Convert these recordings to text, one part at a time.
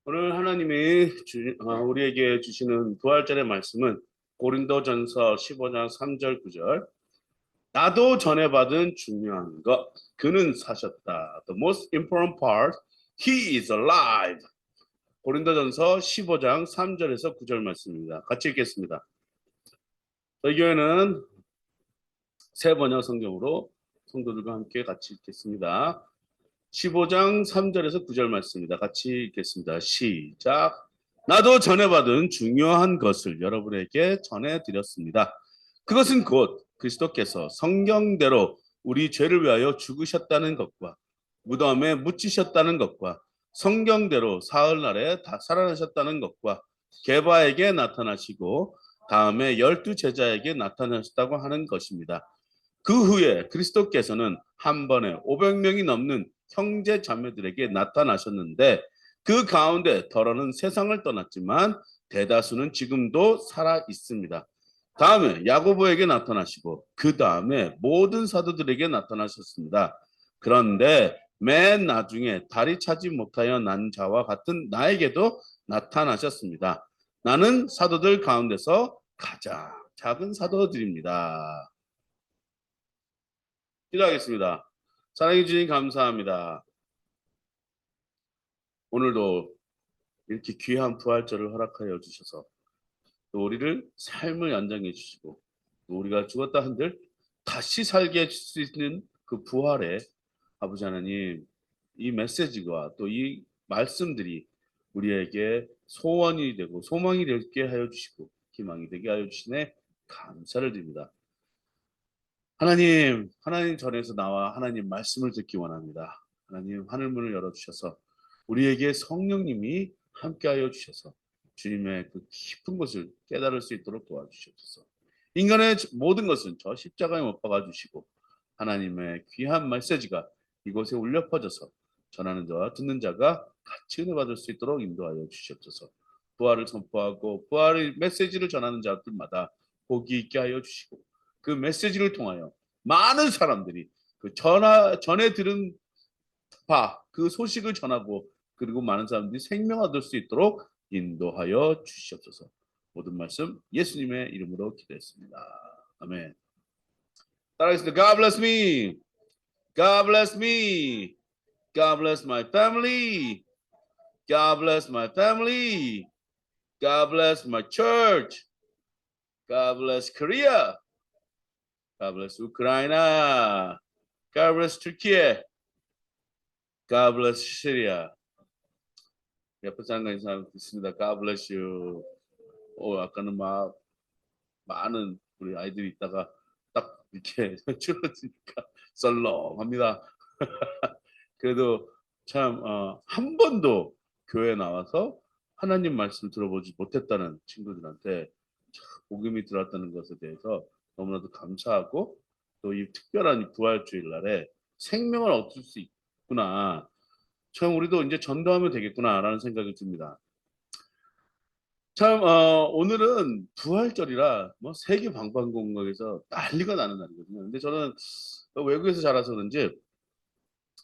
오늘 하나님이 우리에게 주시는 부활절의 말씀은 고린도전서 15장 3절 9절. 나도 전에 받은 중요한 것 그는 사셨다. The most important part, he is alive. 고린도전서 15장 3절에서 9절 말씀입니다. 같이 읽겠습니다. 저희 교회는 새 번역 성경으로 성도들과 함께 같이 읽겠습니다. 15장 3절에서 9절 말씀입니다. 같이 읽겠습니다. 시작. 나도 전해받은 중요한 것을 여러분에게 전해드렸습니다. 그것은 곧 그리스도께서 성경대로 우리 죄를 위하여 죽으셨다는 것과 무덤에 묻히셨다는 것과 성경대로 사흘날에 다 살아나셨다는 것과 게바에게 나타나시고 다음에 12제자에게 나타나셨다고 하는 것입니다. 그 후에 그리스도께서는 한 번에 500명이 넘는 형제 자매들에게 나타나셨는데 그 가운데 덜어는 세상을 떠났지만 대다수는 지금도 살아 있습니다. 다음에 야고보에게 나타나시고 그 다음에 모든 사도들에게 나타나셨습니다. 그런데 맨 나중에 다리 차지 못하여 난 자와 같은 나에게도 나타나셨습니다. 나는 사도들 가운데서 가장 작은 사도들입니다. 기도하겠습니다. 사랑해 주님 감사합니다. 오늘도 이렇게 귀한 부활절을 허락하여 주셔서 또 우리를 삶을 연장해 주시고 또 우리가 죽었다 한들 다시 살게 해줄 수 있는 그 부활에 아버지 하나님 이 메시지가 또 이 말씀들이 우리에게 소원이 되고 소망이 되게 하여 주시고 희망이 되게 하여 주시네 감사를 드립니다. 하나님 전에서 나와 하나님 말씀을 듣기 원합니다. 하나님 하늘문을 열어주셔서 우리에게 성령님이 함께하여 주셔서 주님의 그 깊은 것을 깨달을 수 있도록 도와주시옵소서. 인간의 모든 것은 저 십자가에 못 박아 주시고 하나님의 귀한 메시지가 이곳에 울려 퍼져서 전하는 자와 듣는 자가 같이 은혜 받을 수 있도록 인도하여 주시옵소서. 부활을 선포하고 부활의 메시지를 전하는 자들마다 복이 있게 하여 주시고 그 메시지를 통하여 많은 사람들이 그 전에 들은 바, 그 소식을 전하고 그리고 많은 사람들이 생명 얻을 수 있도록 인도하여 주시옵소서. 모든 말씀 예수님의 이름으로 기도했습니다. 아멘. 따라하겠습니다. God bless me. God bless me. God bless my family. God bless my family. God bless my church. God bless Korea. God bless Ukraine. God bless Turkey. God bless Syria. 옆에 사는 인사 있습니다. God bless you. 아까는 막 많은 우리 아이들이 있다가 딱 이렇게 줄어드니까 썰렁합니다. 그래도 참 한 번도 교회 나와서 하나님 말씀 들어보지 못했다는 친구들한테 복음이 들어왔다는 것에 대해서 너무나도 감사하고 또 이 특별한 부활주일 날에 생명을 얻을 수 있구나. 참 우리도 이제 전도하면 되겠구나라는 생각이 듭니다. 참 오늘은 부활절이라 뭐 세계 방방곡곡에서 난리가 나는 날이거든요. 근데 저는 외국에서 자라서 그런지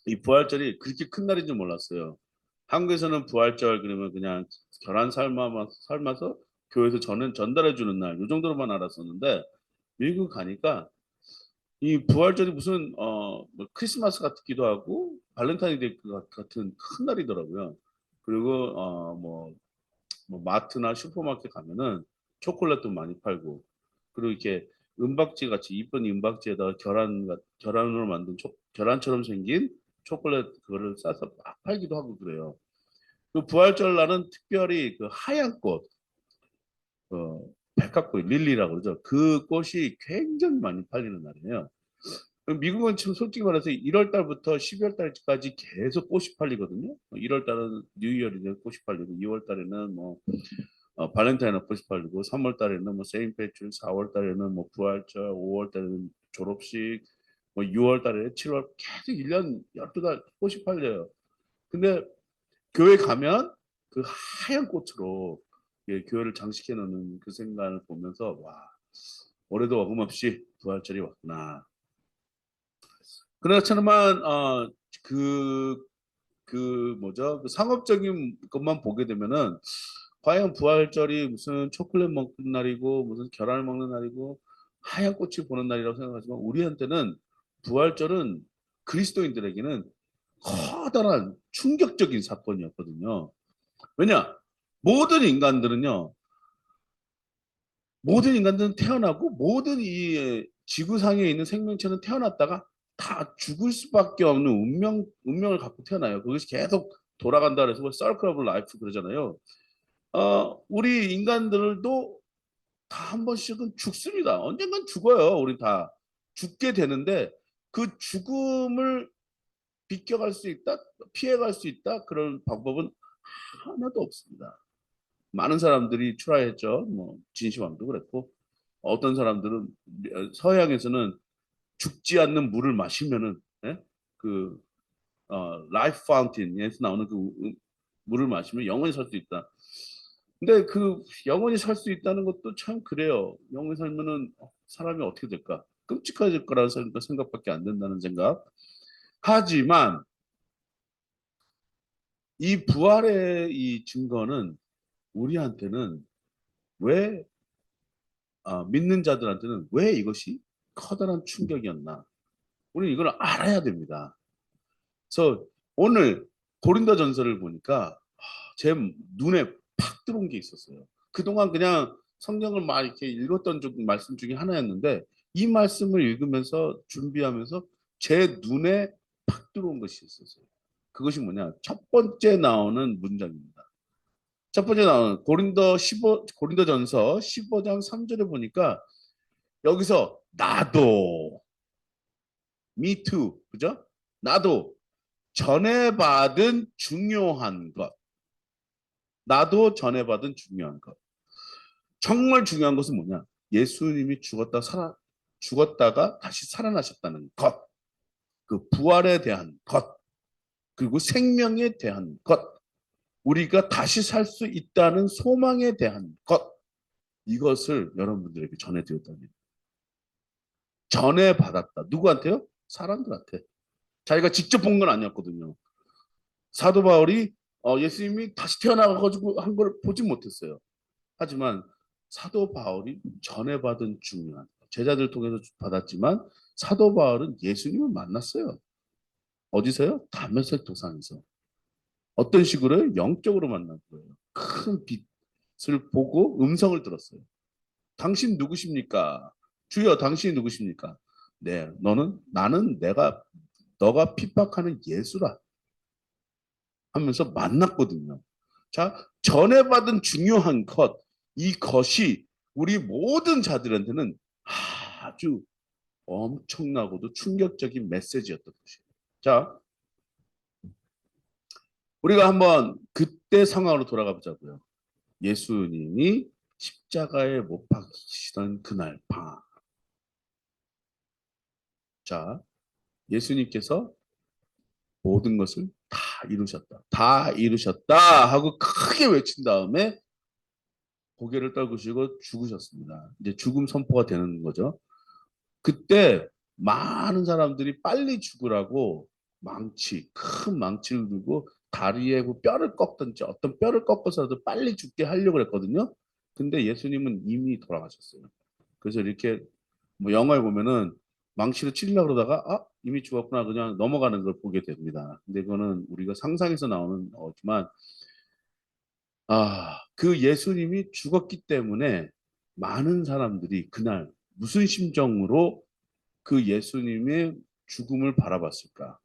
이 부활절이 그렇게 큰 날인 줄 몰랐어요. 한국에서는 부활절 그러면 그냥 계란 삶아서 교회에서 전달해 주는 날, 이 정도로만 알았었는데 미국 가니까 이 부활절이 무슨 뭐 크리스마스 같기도 하고 발렌타인데이 같은 큰 날이더라고요. 그리고 뭐 마트나 슈퍼마켓 가면은 초콜릿도 많이 팔고 그리고 이렇게 은박지 같이 이쁜 은박지에다가 계란으로 만든 계란처럼 생긴 초콜릿 그거를 싸서 막 팔기도 하고 그래요. 그 부활절 날은 특별히 그 하얀 꽃, 백합꽃, 릴리라고 그러죠. 그 꽃이 굉장히 많이 팔리는 날이에요. 미국은 지금 솔직히 말해서 1월 달부터 12월 달까지 계속 꽃이 팔리거든요. 1월 달은 뉴이얼이면 꽃이 팔리고 2월 달에는 뭐 발렌타인 꽃이 팔리고 3월 달에는 뭐 세인트 패트릭, 4월 달에는 뭐 부활절, 5월 달에는 졸업식, 뭐 6월 달에 7월 계속 1년 12달 꽃이 팔려요. 근데 교회 가면 그 하얀 꽃으로 교회를 장식해 놓는 그 생각을 보면서 와 올해도 어김없이 부활절이 왔구나. 그렇지만 그 그 뭐죠? 그 상업적인 것만 보게 되면은 과연 부활절이 무슨 초콜릿 먹는 날이고 무슨 계란을 먹는 날이고 하얀 꽃이 보는 날이라고 생각하지만 우리한테는 부활절은 그리스도인들에게는 커다란 충격적인 사건이었거든요. 왜냐? 모든 인간들은요. 모든 인간들은 태어나고 모든 이 지구상에 있는 생명체는 태어났다가 다 죽을 수밖에 없는 운명을 갖고 태어나요. 그것이 계속 돌아간다 그래서 서클 오브 라이프 그러잖아요. 우리 인간들도 다 한 번씩은 죽습니다. 언젠간 죽어요. 우리 다 죽게 되는데 그 죽음을 비껴갈 수 있다, 피해갈 수 있다 그런 방법은 하나도 없습니다. 많은 사람들이 트라이했죠. 뭐 진시황도 그랬고 어떤 사람들은 서양에서는 죽지 않는 물을 마시면은 예? 그 라이프 파운틴에서 나오는 그 물을 마시면 영원히 살 수 있다. 근데 그 영원히 살 수 있다는 것도 참 그래요. 영원히 살면은 사람이 어떻게 될까? 끔찍해질 거라는 생각밖에 안 된다는 생각. 하지만 이 부활의 이 증거는 우리한테는 왜 믿는 자들한테는 왜 이것이 커다란 충격이었나? 우리는 이걸 알아야 됩니다. 그래서 오늘 고린도전서를 보니까 제 눈에 팍 들어온 게 있었어요. 그동안 그냥 성경을 막 이렇게 읽었던 말씀 중에 하나였는데 이 말씀을 읽으면서 준비하면서 제 눈에 팍 들어온 것이 있었어요. 그것이 뭐냐? 첫 번째 나오는 문장입니다. 첫 번째 나오는 고린도전서 15장 3절에 보니까 여기서 나도 me too 그죠? 나도 전해받은 중요한 것. 나도 전해받은 중요한 것. 정말 중요한 것은 뭐냐? 예수님이 죽었다가 다시 살아나셨다는 것. 그 부활에 대한 것. 그리고 생명에 대한 것. 우리가 다시 살 수 있다는 소망에 대한 것. 이것을 여러분들에게 전해드렸다니. 전해받았다. 누구한테요? 사람들한테. 자기가 직접 본 건 아니었거든요. 사도 바울이 예수님이 다시 태어나가지고 한 걸 보지 못했어요. 하지만 사도 바울이 전해받은 중요한 제자들 통해서 받았지만 사도 바울은 예수님을 만났어요. 어디서요? 다메섹 도상에서. 어떤 식으로요? 영적으로 만난 거예요. 큰 빛을 보고 음성을 들었어요. 당신 누구십니까? 주여 당신이 누구십니까? 네, 나는 너가 핍박하는 예수라 하면서 만났거든요. 자, 전해받은 중요한 것, 이것이 우리 모든 자들한테는 아주 엄청나고도 충격적인 메시지였던 것이에요. 자, 우리가 한번 그때 상황으로 돌아가 보자고요. 예수님이 십자가에 못 박히시던 그날 밤. 자, 예수님께서 모든 것을 다 이루셨다. 다 이루셨다 하고 크게 외친 다음에 고개를 떨구시고 죽으셨습니다. 이제 죽음 선포가 되는 거죠. 그때 많은 사람들이 빨리 죽으라고 큰 망치를 들고 다리에 그 뼈를 꺾든지 어떤 뼈를 꺾어서라도 빨리 죽게 하려고 했거든요. 근데 예수님은 이미 돌아가셨어요. 그래서 이렇게 뭐 영화에 보면은 망치로 찌르려고 그러다가 이미 죽었구나 그냥 넘어가는 걸 보게 됩니다. 근데 그거는 우리가 상상에서 나오는 거지만 그 예수님이 죽었기 때문에 많은 사람들이 그날 무슨 심정으로 그 예수님의 죽음을 바라봤을까?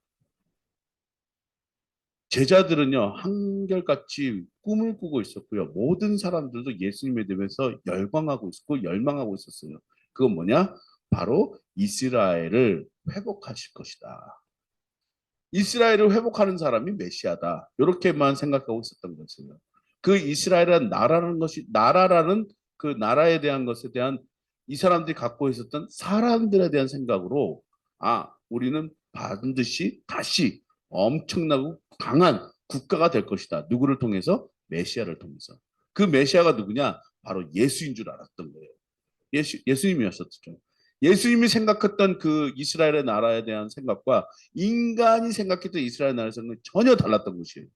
제자들은요, 한결같이 꿈을 꾸고 있었고요. 모든 사람들도 예수님에 대해서 열광하고 있었고, 열망하고 있었어요. 그건 뭐냐? 바로 이스라엘을 회복하실 것이다. 이스라엘을 회복하는 사람이 메시아다. 이렇게만 생각하고 있었던 것이에요. 그 이스라엘은 나라라는 그 나라에 대한 것에 대한 이 사람들이 갖고 있었던 사람들에 대한 생각으로 우리는 반드시 다시 엄청나고 강한 국가가 될 것이다. 누구를 통해서? 메시아를 통해서. 그 메시아가 누구냐? 바로 예수인 줄 알았던 거예요. 예수님이었었죠. 예수님이 생각했던 그 이스라엘의 나라에 대한 생각과 인간이 생각했던 이스라엘 나라의 생각은 전혀 달랐던 것이에요.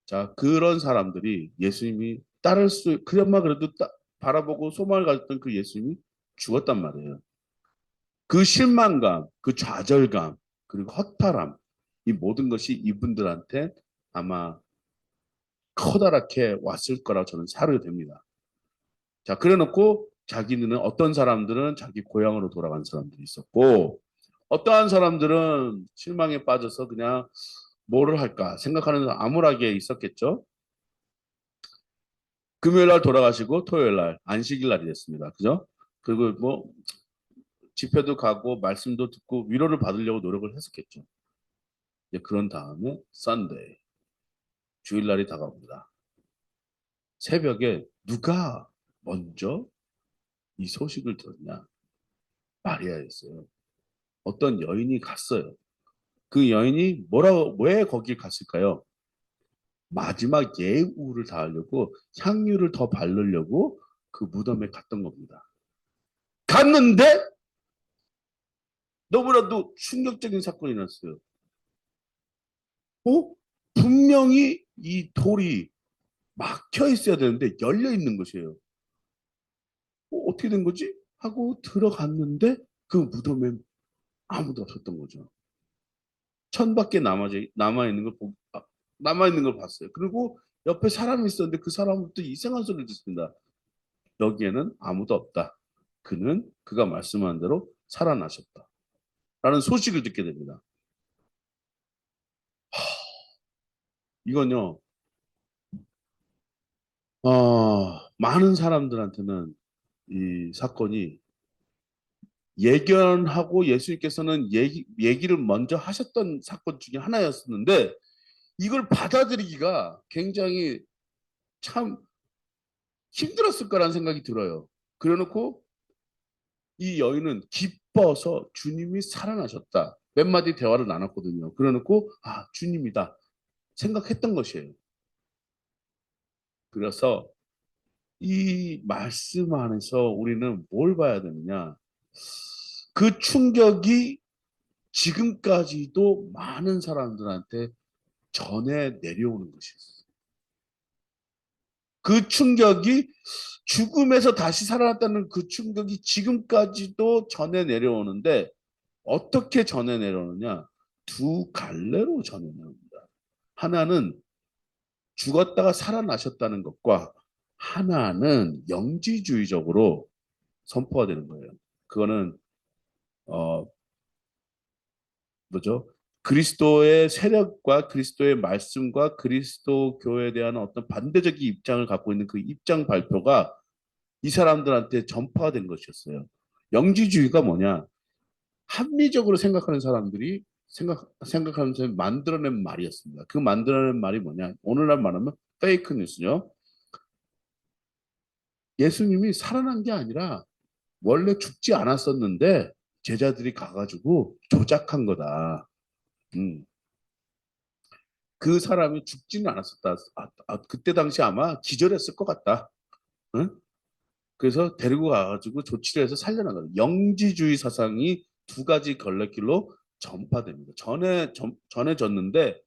자, 그런 사람들이 예수님이 따를 수, 그나마 그래도 바라보고 소망을 가졌던 그 예수님이 죽었단 말이에요. 그 실망감, 그 좌절감, 그리고 허탈함, 이 모든 것이 이분들한테 아마 커다랗게 왔을 거라고 저는 사료가 됩니다. 자, 그래 놓고 자기는 어떤 사람들은 자기 고향으로 돌아간 사람들이 있었고, 어떠한 사람들은 실망에 빠져서 그냥 뭐를 할까 생각하는 암울하게 있었겠죠. 금요일 날 돌아가시고 토요일 날 안식일 날이 됐습니다. 그죠? 그리고 뭐 집회도 가고 말씀도 듣고 위로를 받으려고 노력을 했었겠죠. 이제 그런 다음에 썬데이 주일날이 다가옵니다. 새벽에 누가 먼저 이 소식을 들었냐? 마리아였어요. 어떤 여인이 갔어요. 그 여인이 왜 거길 갔을까요? 마지막 예우를 다하려고 향유를 더 바르려고 그 무덤에 갔던 겁니다. 갔는데 너무나도 충격적인 사건이 났어요. 어? 분명히 이 돌이 막혀 있어야 되는데 열려 있는 것이에요. 어떻게 된 거지? 하고 들어갔는데 그 무덤에 아무도 없었던 거죠. 천밖에 남아 있는 남아 있는 걸 봤어요. 그리고 옆에 사람이 있었는데 그 사람부터 이상한 소리를 듣습니다. 여기에는 아무도 없다. 그가 말씀한 대로 살아나셨다. 라는 소식을 듣게 됩니다. 이건요, 많은 사람들한테는 이 사건이 예견하고 예수님께서는 얘기를 먼저 하셨던 사건 중에 하나였었는데 이걸 받아들이기가 굉장히 참 힘들었을 거라는 생각이 들어요. 그래놓고 이 여인은 기뻐서 주님이 살아나셨다. 몇 마디 대화를 나눴거든요. 그래놓고 주님이다 생각했던 것이에요. 그래서 이 말씀 안에서 우리는 뭘 봐야 되느냐? 그 충격이 지금까지도 많은 사람들한테 전해 내려오는 것이었어요. 그 충격이 죽음에서 다시 살아났다는 그 충격이 지금까지도 전해 내려오는데 어떻게 전해 내려오느냐? 두 갈래로 전해 내려옵니다. 하나는 죽었다가 살아나셨다는 것과 하나는 영지주의적으로 선포가 되는 거예요. 그거는 어 뭐죠? 그리스도의 세력과 그리스도의 말씀과 그리스도 교회에 대한 어떤 반대적인 입장을 갖고 있는 그 입장 발표가 이 사람들한테 전파가 된 것이었어요. 영지주의가 뭐냐? 합리적으로 생각하는 사람들이 생각하면서 만들어낸 말이었습니다. 그 만들어낸 말이 뭐냐? 오늘날 말하면 페이크 뉴스죠. 예수님이 살아난 게 아니라 원래 죽지 않았었는데 제자들이 가가지고 조작한 거다. 음. 그 사람이 죽지는 않았었다. 그때 당시 아마 기절했을 것 같다. 응? 그래서 데리고 가가지고 조치를 해서 살려난 거예요. 영지주의 사상이 두 가지 걸레길로 전파됩니다. 전해졌는데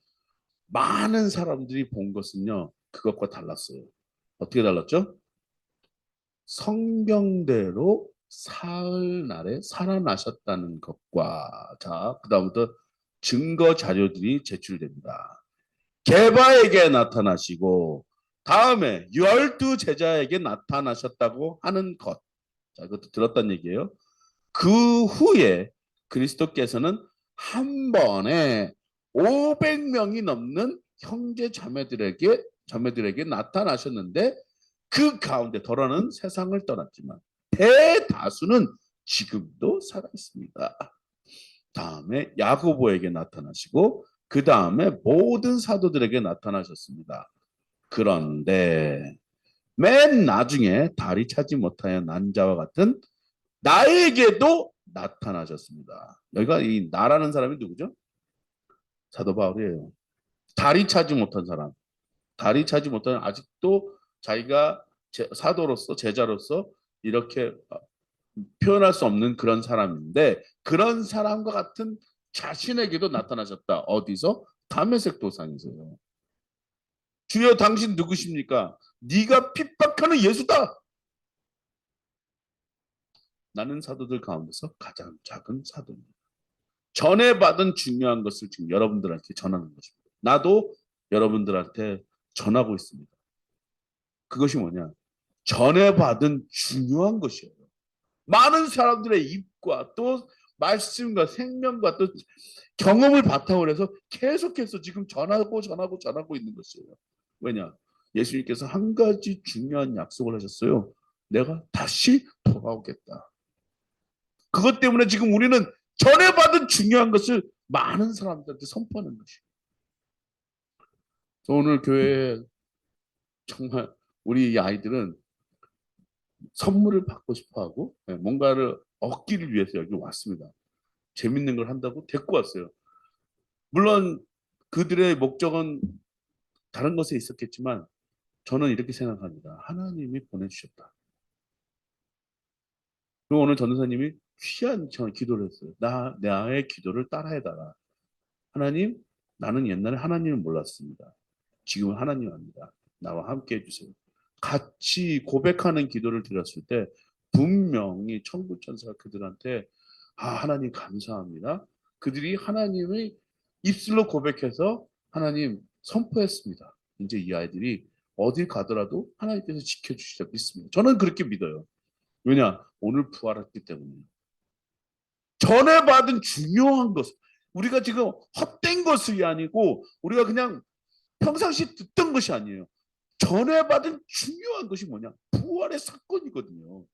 많은 사람들이 본 것은요. 그것과 달랐어요. 어떻게 달랐죠? 성경대로 사흘날에 살아나셨다는 것과 그다음부터 증거 자료들이 제출됩니다. 게바에게 나타나시고 다음에 12제자에게 나타나셨다고 하는 것. 자, 이것도 들었단 얘기예요. 그 후에 그리스도께서는 한 번에 500명이 넘는 형제 자매들에게 나타나셨는데 그 가운데 더러는 세상을 떠났지만 대다수는 지금도 살아 있습니다. 다음에 야고보에게 나타나시고 그 다음에 모든 사도들에게 나타나셨습니다. 그런데 맨 나중에 다리 차지 못하여 난 자와 같은 나에게도 나타나셨습니다. 여기가 이 나라는 사람이 누구죠? 사도 바울이에요. 다리 차지 못한 사람. 다리 차지 못한 아직도 자기가 사도로서 제자로서 이렇게 표현할 수 없는 그런 사람인데 그런 사람과 같은 자신에게도 나타나셨다. 어디서? 다메섹 도상에서요. 주여 당신 누구십니까? 네가 핍박하는 예수다. 나는 사도들 가운데서 가장 작은 사도입니다. 전해받은 중요한 것을 지금 여러분들한테 전하는 것입니다. 나도 여러분들한테 전하고 있습니다. 그것이 뭐냐? 전해받은 중요한 것이에요. 많은 사람들의 입과 또 말씀과 생명과 또 경험을 바탕으로 해서 계속해서 지금 전하고 있는 것이에요. 왜냐? 예수님께서 한 가지 중요한 약속을 하셨어요. 내가 다시 돌아오겠다. 그것 때문에 지금 우리는 전해받은 중요한 것을 많은 사람들한테 선포하는 것이에요. 오늘 교회에 정말 우리 아이들은 선물을 받고 싶어하고 뭔가를 얻기를 위해서 여기 왔습니다. 재밌는 걸 한다고 데리고 왔어요. 물론 그들의 목적은 다른 것에 있었겠지만 저는 이렇게 생각합니다. 하나님이 보내주셨다. 그리고 오늘 전도사님이 귀한 기도를 했어요. 나의 기도를 따라해달라. 하나님, 나는 옛날에 하나님을 몰랐습니다. 지금은 하나님 압니다. 나와 함께 해주세요. 같이 고백하는 기도를 드렸을 때 분명히 천국 천사가 그들한테 하나님 감사합니다. 그들이 하나님의 입술로 고백해서 하나님 선포했습니다. 이제 이 아이들이 어딜 가더라도 하나님께서 지켜주시자 믿습니다. 저는 그렇게 믿어요. 왜냐? 오늘 부활했기 때문에. 전해받은 중요한 것, 우리가 지금 헛된 것이 아니고 우리가 그냥 평상시 듣던 것이 아니에요. 전해받은 중요한 것이 뭐냐? 부활의 사건이거든요.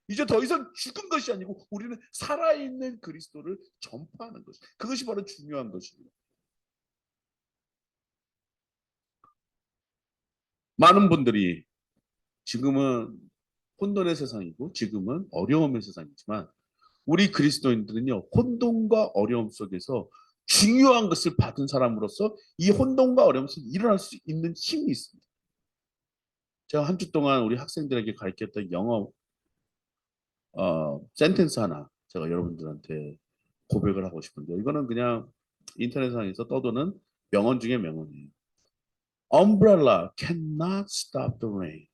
이제 더 이상 죽은 것이 아니고 우리는 살아있는 그리스도를 전파하는 것. 그것이 바로 중요한 것입니다. 많은 분들이 지금은 혼돈의 세상이고 지금은 어려움의 세상이지만 우리 그리스도인들은요, 혼돈과 어려움 속에서 중요한 것을 받은 사람으로서 이 혼돈과 어려움 속에 일어날 수 있는 힘이 있습니다. 제가 한 주 동안 우리 학생들에게 가르쳤던 영어 센텐스 하나 제가 여러분들한테 고백을 하고 싶은데 이거는 그냥 인터넷상에서 떠도는 명언 중에 명언이에요. Umbrella cannot stop the rain,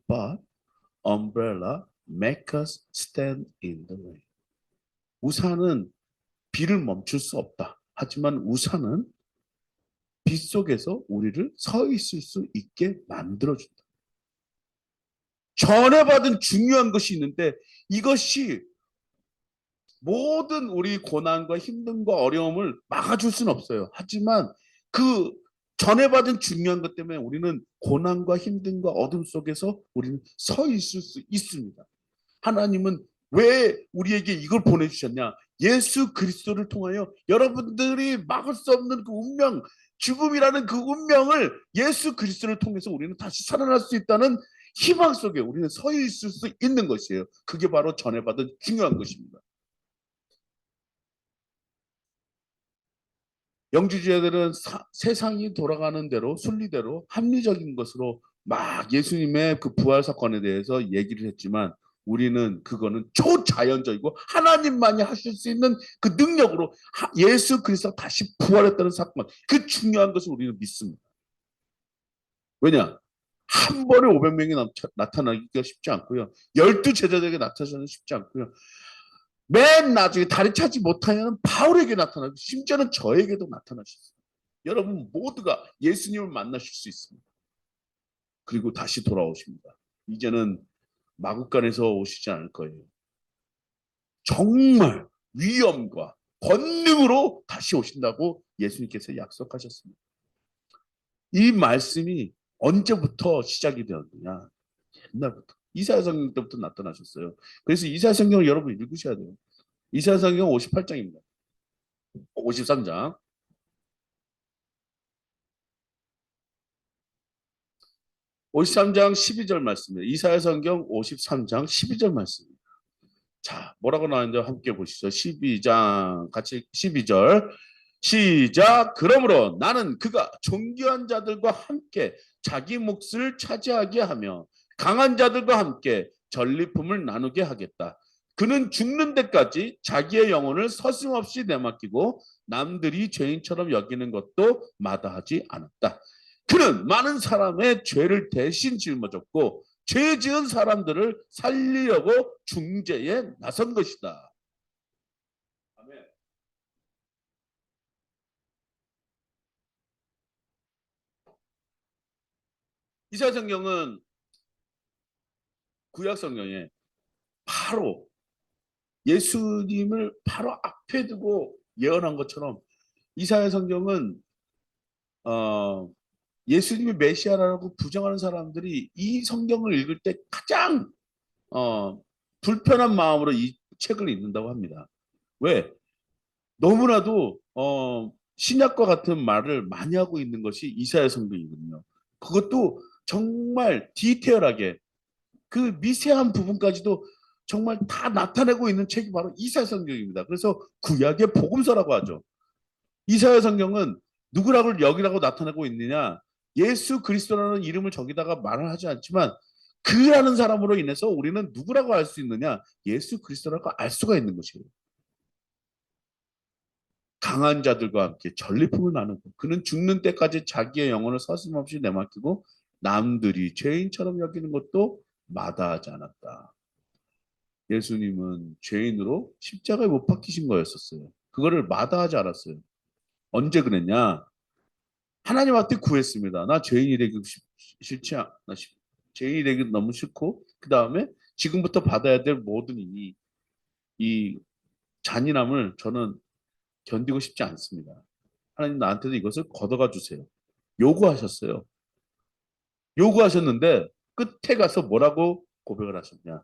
but umbrella make us stand in the rain. 우산은 비를 멈출 수 없다. 하지만 우산은 비 속에서 우리를 서 있을 수 있게 만들어준다. 전해받은 중요한 것이 있는데 이것이 모든 우리 고난과 힘듦과 어려움을 막아줄 수는 없어요. 하지만 그 전해받은 중요한 것 때문에 우리는 고난과 힘듦과 어둠 속에서 우리는 서 있을 수 있습니다. 하나님은 왜 우리에게 이걸 보내주셨냐? 예수 그리스도를 통하여 여러분들이 막을 수 없는 그 운명, 죽음이라는 그 운명을 예수 그리스도를 통해서 우리는 다시 살아날 수 있다는 희망 속에 우리는 서 있을 수 있는 것이에요. 그게 바로 전해받은 중요한 것입니다. 영주주의자들은 세상이 돌아가는 대로 순리대로 합리적인 것으로 막 예수님의 그 부활 사건에 대해서 얘기를 했지만 우리는 그거는 초자연적이고 하나님만이 하실 수 있는 그 능력으로 예수 그리스도가 다시 부활했다는 사건, 그 중요한 것을 우리는 믿습니다. 왜냐? 한 번에 500명이 나타나기가 쉽지 않고요. 12제자들에게 나타나기는 쉽지 않고요. 맨 나중에 다리 차지 못하면 바울에게 나타나고 심지어는 저에게도 나타나셨어요. 여러분 모두가 예수님을 만나실 수 있습니다. 그리고 다시 돌아오십니다. 이제는 마구간에서 오시지 않을 거예요. 정말 위엄과 권능으로 다시 오신다고 예수님께서 약속하셨습니다. 이 말씀이 언제부터 시작이 되었느냐? 옛날부터. 이사야 성경 때부터 나타나셨어요. 그래서 이사야 성경을 여러분 읽으셔야 돼요. 이사야 성경 58장입니다. 53장. 53장 12절 말씀입니다. 이사야 성경 53장 12절 말씀입니다. 자, 뭐라고 나왔는지 함께 보시죠. 12장 같이 12절 시작. 그러므로 나는 그가 존귀한 자들과 함께 자기 몫을 차지하게 하며 강한 자들과 함께 전리품을 나누게 하겠다. 그는 죽는 데까지 자기의 영혼을 서슴없이 내맡기고 남들이 죄인처럼 여기는 것도 마다하지 않았다. 그는 많은 사람의 죄를 대신 짊어졌고 죄 지은 사람들을 살리려고 중재에 나선 것이다. 아멘. 이사야 성경은 구약 성경에 바로 예수님을 바로 앞에 두고 예언한 것처럼 이사야 성경은 어, 예수님이 메시아라고 부정하는 사람들이 이 성경을 읽을 때 가장 불편한 마음으로 이 책을 읽는다고 합니다. 왜? 너무나도 신약과 같은 말을 많이 하고 있는 것이 이사야 성경이거든요. 그것도 정말 디테일하게 그 미세한 부분까지도 정말 다 나타내고 있는 책이 바로 이사야 성경입니다. 그래서 구약의 복음서라고 하죠. 이사야 성경은 누구라고 여기라고 나타내고 있느냐? 예수 그리스도라는 이름을 저기다가 말을 하지 않지만 그라는 사람으로 인해서 우리는 누구라고 알 수 있느냐? 예수 그리스도라고 알 수가 있는 것이에요. 강한 자들과 함께 전리품을 나누고 그는 죽는 때까지 자기의 영혼을 서슴없이 내맡기고 남들이 죄인처럼 여기는 것도 마다하지 않았다. 예수님은 죄인으로 십자가에 못 박히신 거였었어요. 그거를 마다하지 않았어요. 언제 그랬냐? 하나님 앞에 구했습니다. 나 죄인이 되기 싫지 않, 나 죄인이 되기 너무 싫고 그 다음에 지금부터 받아야 될 모든 이 잔인함을 저는 견디고 싶지 않습니다. 하나님 나한테도 이것을 걷어가 주세요. 요구하셨어요. 요구하셨는데 끝에 가서 뭐라고 고백을 하셨냐?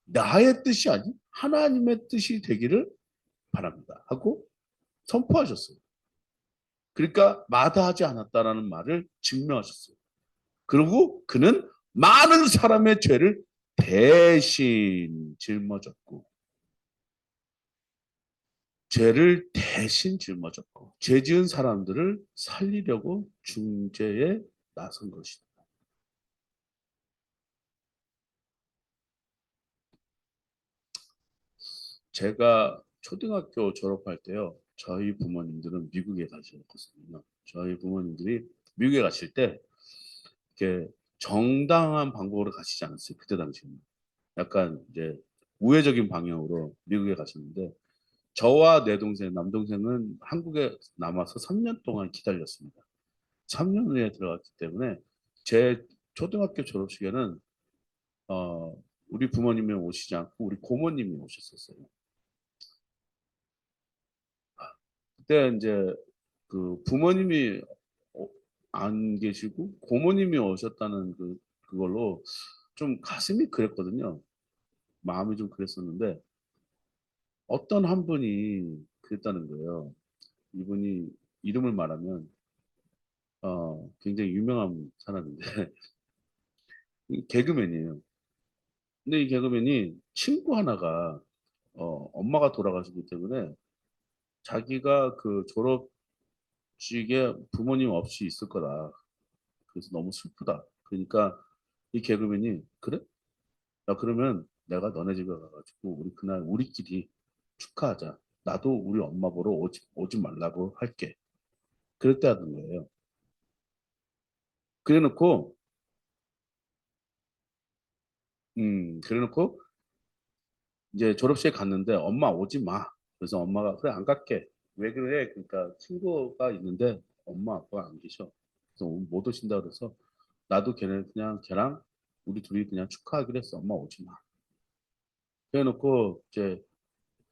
나의 뜻이 아닌 하나님의 뜻이 되기를 바랍니다. 하고 선포하셨어요. 그러니까 마다하지 않았다라는 말을 증명하셨어요. 그리고 그는 많은 사람의 죄를 대신 짊어졌고 죄를 대신 짊어졌고 죄 지은 사람들을 살리려고 중재에 나선 것이다. 제가 초등학교 졸업할 때요. 저희 부모님들은 미국에 가셨거든요. 저희 부모님들이 미국에 가실 때 이렇게 정당한 방법으로 가시지 않았어요. 그때 당시에는. 약간 이제 우회적인 방향으로 미국에 가셨는데 저와 내 동생, 남동생은 한국에 남아서 3년 동안 기다렸습니다. 3년 후에 들어갔기 때문에 제 초등학교 졸업식에는 어, 우리 부모님이 오시지 않고 우리 고모님이 오셨었어요. 그때 이제 그 부모님이 어, 안 계시고 고모님이 오셨다는 그걸로 좀 가슴이 그랬거든요. 마음이 좀 그랬었는데 어떤 한 분이 그랬다는 거예요. 이분이 이름을 말하면 굉장히 유명한 사람인데 개그맨이에요. 근데 이 개그맨이 친구 하나가 엄마가 돌아가시기 때문에 자기가 그 졸업식에 부모님 없이 있을 거다. 그래서 너무 슬프다. 그러니까 이 개그맨이 그래? 야 그러면 내가 너네 집에 가가지고 우리 그날 우리끼리 축하하자. 나도 우리 엄마 보러 오지 말라고 할게. 그랬다 하던 거예요. 그래놓고 그래놓고 이제 졸업식에 갔는데 엄마 오지 마. 그래서 엄마가 그래 안 갈게. 왜 그래? 그러니까 친구가 있는데 엄마 아빠가 안 계셔. 그래서 못 오신다 그래서 나도 걔랑 우리 둘이 그냥 축하하기로 했어. 엄마 오지 마. 그래놓고 이제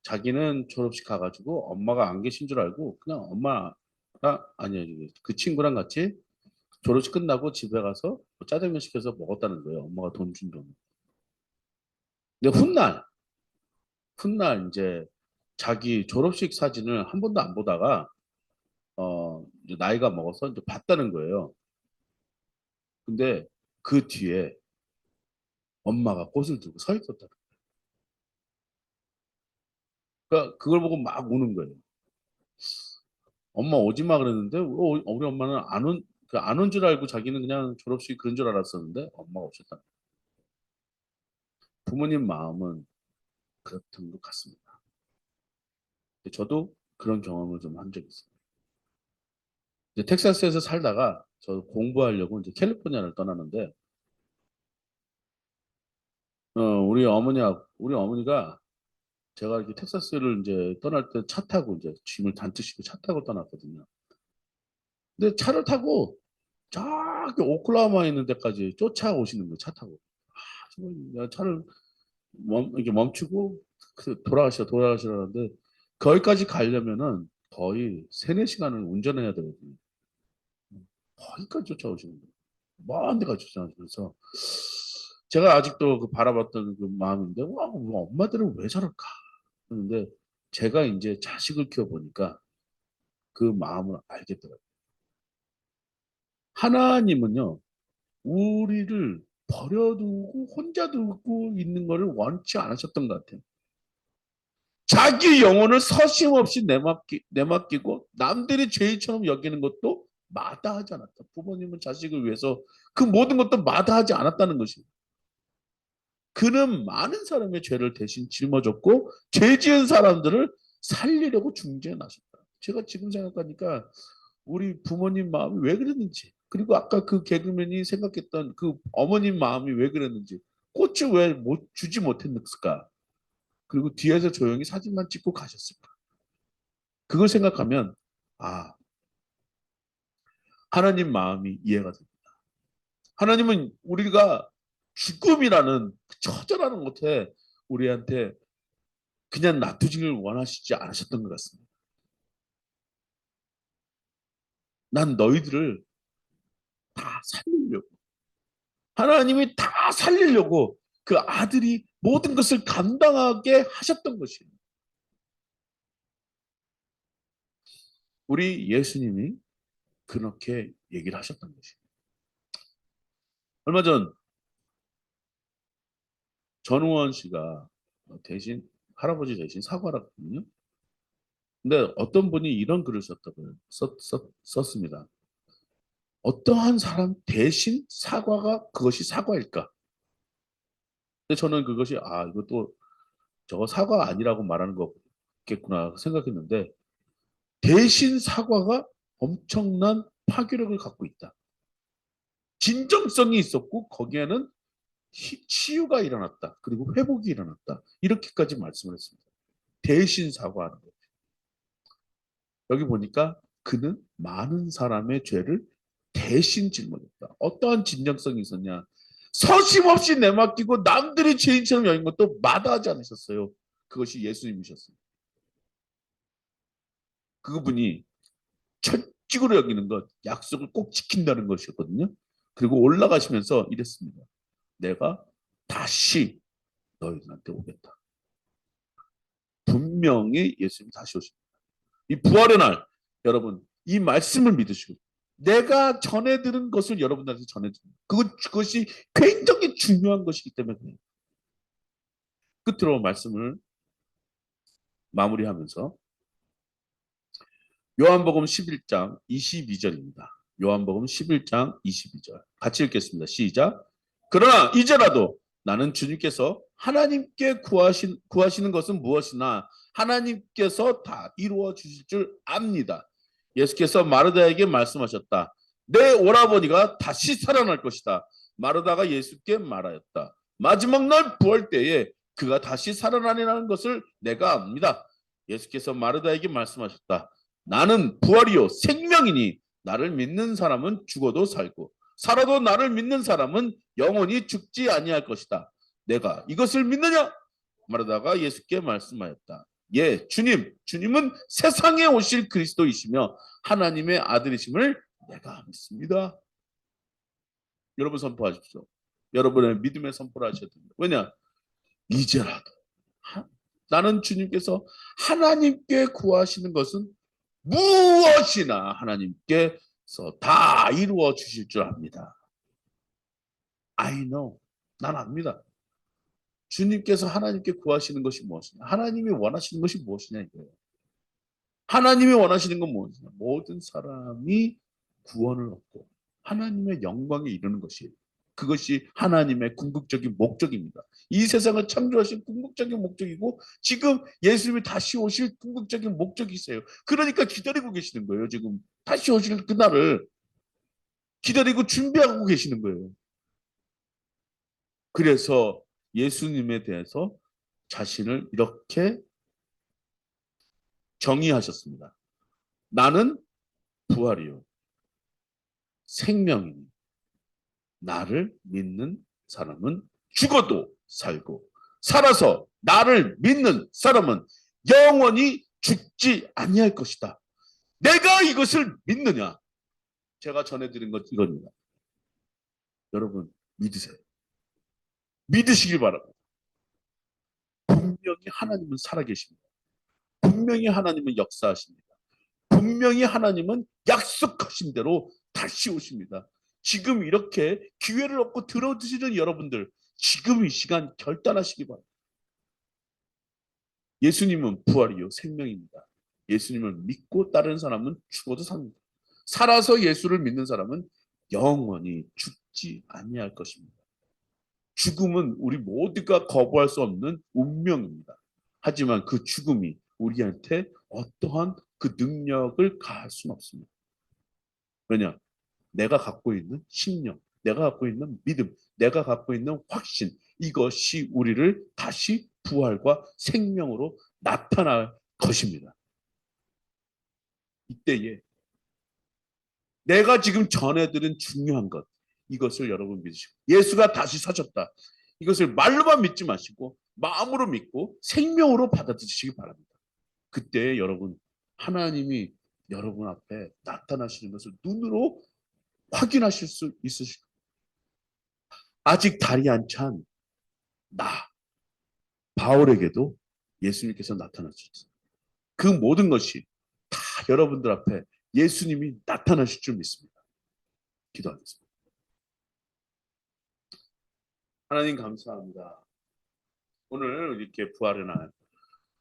자기는 졸업식 가가지고 엄마가 안 계신 줄 알고 그냥 엄마가 아니야 그 친구랑 같이 졸업식 끝나고 집에 가서 뭐 짜장면 시켜서 먹었다는 거예요. 엄마가 돈 준 돈. 근데 훗날 이제 자기 졸업식 사진을 한 번도 안 보다가 이제 나이가 먹어서 이제 봤다는 거예요. 근데 그 뒤에 엄마가 꽃을 들고 서 있었다. 그러니까 그걸 보고 막 우는 거예요. 엄마 오지 마 그랬는데 우리 엄마는 안 온 줄 알고 자기는 그냥 졸업식 그런 줄 알았었는데 엄마가 오셨다. 부모님 마음은 그렇던 것 같습니다. 저도 그런 경험을 좀 한 적이 있어요. 이제 텍사스에서 살다가 저 공부하려고 이제 캘리포니아를 떠나는데, 우리 어머니가 제가 이렇게 텍사스를 이제 떠날 때 차 타고 이제 짐을 잔뜩 싣고 차 타고 떠났거든요. 근데 차를 타고 저기 오클라호마에 있는 데까지 쫓아오시는 거예요. 차 타고. 정말 차를 이렇게 멈추고 돌아가시라는데 거기까지 가려면은 거의 3-4시간을 운전해야 되거든요. 거기까지 쫓아오시는 거예요. 먼 데까지 쫓아오시면서 제가 아직도 그 바라봤던 그 마음인데, 와, 우리 엄마들은 왜 저럴까? 그런데 제가 이제 자식을 키워보니까 그 마음을 알겠더라고요. 하나님은요, 우리를 버려두고 혼자 두고 있는 것을 원치 않으셨던 것 같아요. 자기 영혼을 서심없이 내맡기고 남들이 죄인처럼 여기는 것도 마다하지 않았다. 부모님은 자식을 위해서 그 모든 것도 마다하지 않았다는 것입니다. 그는 많은 사람의 죄를 대신 짊어졌고 죄 지은 사람들을 살리려고 중재해 나셨다. 제가 지금 생각하니까 우리 부모님 마음이 왜 그랬는지, 그리고 아까 그 개그맨이 생각했던 그 어머님 마음이 왜 그랬는지, 꽃을 왜 주지 못했을까, 그리고 뒤에서 조용히 사진만 찍고 가셨을까. 그걸 생각하면 아, 하나님 마음이 이해가 됩니다. 하나님은 우리가 죽음이라는 처절한 것에 우리한테 그냥 놔두지를 원하시지 않으셨던 것 같습니다. 난 너희들을 다 살리려고, 하나님이 다 살리려고 그 아들이 모든 것을 감당하게 하셨던 것이에요. 우리 예수님이 그렇게 얘기를 하셨던 것이에요. 얼마 전 전우원 씨가 대신 할아버지 대신 사과를 했거든요. 근데 어떤 분이 이런 글을 썼습니다. 어떠한 사람 대신 사과가 그것이 사과일까? 근데 저는 그것이 이것도 저거 사과 아니라고 말하는 거겠구나 생각했는데, 대신 사과가 엄청난 파괴력을 갖고 있다. 진정성이 있었고 거기에는 치유가 일어났다. 그리고 회복이 일어났다. 이렇게까지 말씀을 했습니다. 대신 사과하는 거. 여기 보니까 그는 많은 사람의 죄를 대신 짊어졌다. 어떠한 진정성이 있었냐? 서심없이 내맡기고 남들이 죄인처럼 여긴 것도 마다하지 않으셨어요. 그것이 예수님이셨어요. 그분이 철칙으로 여기는 것, 약속을 꼭 지킨다는 것이었거든요. 그리고 올라가시면서 이랬습니다. 내가 다시 너희들한테 오겠다. 분명히 예수님이 다시 오십니다. 이 부활의 날, 여러분 이 말씀을 믿으시고 내가 전해 들은 것을 여러분들한테 전해 드립니다. 그것이 굉장히 중요한 것이기 때문에 그래요. 끝으로 말씀을 마무리하면서 요한복음 11장 22절입니다. 요한복음 11장 22절 같이 읽겠습니다. 시작. 그러나 이제라도 나는 주님께서 하나님께 구하시는 것은 무엇이나 하나님께서 다 이루어 주실 줄 압니다. 예수께서 마르다에게 말씀하셨다. 내 오라버니가 다시 살아날 것이다. 마르다가 예수께 말하였다. 마지막 날 부활 때에 그가 다시 살아나리라는 것을 내가 압니다. 예수께서 마르다에게 말씀하셨다. 나는 부활이요 생명이니 나를 믿는 사람은 죽어도 살고 살아도 나를 믿는 사람은 영원히 죽지 아니할 것이다. 내가 이것을 믿느냐? 마르다가 예수께 말씀하였다. 예, 주님은 세상에 오실 그리스도이시며 하나님의 아들이심을 내가 믿습니다. 여러분 선포하십시오. 여러분의 믿음의 선포를 하셔야 됩니다. 왜냐? 이제라도 나는 주님께서 하나님께 구하시는 것은 무엇이나 하나님께서 다 이루어 주실 줄 압니다. I know. 난 압니다. 주님께서 하나님께 구하시는 것이 무엇이냐? 하나님이 원하시는 것이 무엇이냐 이거예요. 하나님이 원하시는 건 무엇이냐? 모든 사람이 구원을 얻고 하나님의 영광에 이르는 것이에요. 그것이 하나님의 궁극적인 목적입니다. 이 세상을 창조하신 궁극적인 목적이고 지금 예수님이 다시 오실 궁극적인 목적이 있어요. 그러니까 기다리고 계시는 거예요. 지금 다시 오실 그날을 기다리고 준비하고 계시는 거예요. 그래서 예수님에 대해서 자신을 이렇게 정의하셨습니다. 나는 부활이요 생명이니 나를 믿는 사람은 죽어도 살고 살아서 나를 믿는 사람은 영원히 죽지 아니할 것이다. 내가 이것을 믿느냐? 제가 전해드린 것 이겁니다. 여러분 믿으세요. 믿으시길 바랍니다. 분명히 하나님은 살아계십니다. 분명히 하나님은 역사하십니다. 분명히 하나님은 약속하신 대로 다시 오십니다. 지금 이렇게 기회를 얻고 들어드시는 여러분들 지금 이 시간 결단하시기 바랍니다. 예수님은 부활이요 생명입니다. 예수님을 믿고 따르는 사람은 죽어도 삽니다. 살아서 예수를 믿는 사람은 영원히 죽지 아니할 것입니다. 죽음은 우리 모두가 거부할 수 없는 운명입니다. 하지만 그 죽음이 우리한테 어떠한 그 능력을 가할 수는 없습니다. 왜냐? 내가 갖고 있는 신념, 내가 갖고 있는 믿음, 내가 갖고 있는 확신, 이것이 우리를 다시 부활과 생명으로 나타날 것입니다. 이때에 내가 지금 전해드린 중요한 것, 이것을 여러분 믿으시고 예수가 다시 사셨다. 이것을 말로만 믿지 마시고 마음으로 믿고 생명으로 받아들이시기 바랍니다. 그때 여러분 하나님이 여러분 앞에 나타나시는 것을 눈으로 확인하실 수 있으실 겁니다. 아직 달이 안 찬 나 바울에게도 예수님께서 나타나셨어요. 그 모든 것이 다 여러분들 앞에 예수님이 나타나실 줄 믿습니다. 기도하겠습니다. 하나님 감사합니다. 오늘 이렇게 부활의 날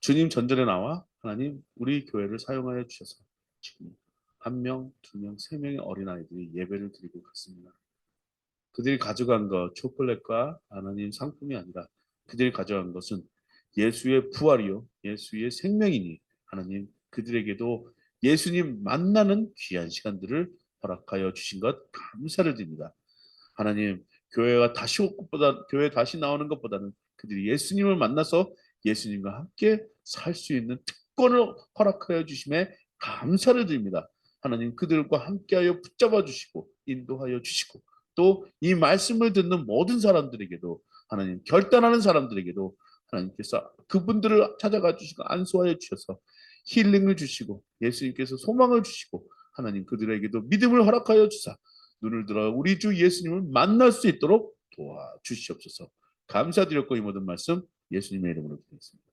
주님 전전에 나와 하나님 우리 교회를 사용하여 주셔서 지금 한 명, 두 명, 세 명의 어린아이들이 예배를 드리고 갔습니다. 그들이 가져간 것 초콜릿과 하나님 상품이 아니라 그들이 가져간 것은 예수의 부활이요 예수의 생명이니 하나님 그들에게도 예수님 만나는 귀한 시간들을 허락하여 주신 것 감사를 드립니다. 하나님 교회가 다시 올 것보다 교회 다시 나오는 것보다는 그들이 예수님을 만나서 예수님과 함께 살 수 있는 특권을 허락하여 주심에 감사를 드립니다. 하나님 그들과 함께하여 붙잡아 주시고 인도하여 주시고 또 이 말씀을 듣는 모든 사람들에게도 하나님 결단하는 사람들에게도 하나님께서 그분들을 찾아가 주시고 안수하여 주셔서 힐링을 주시고 예수님께서 소망을 주시고 하나님 그들에게도 믿음을 허락하여 주사 눈을 들어 우리 주 예수님을 만날 수 있도록 도와주시옵소서. 감사드렸고 이 모든 말씀 예수님의 이름으로 드리겠습니다.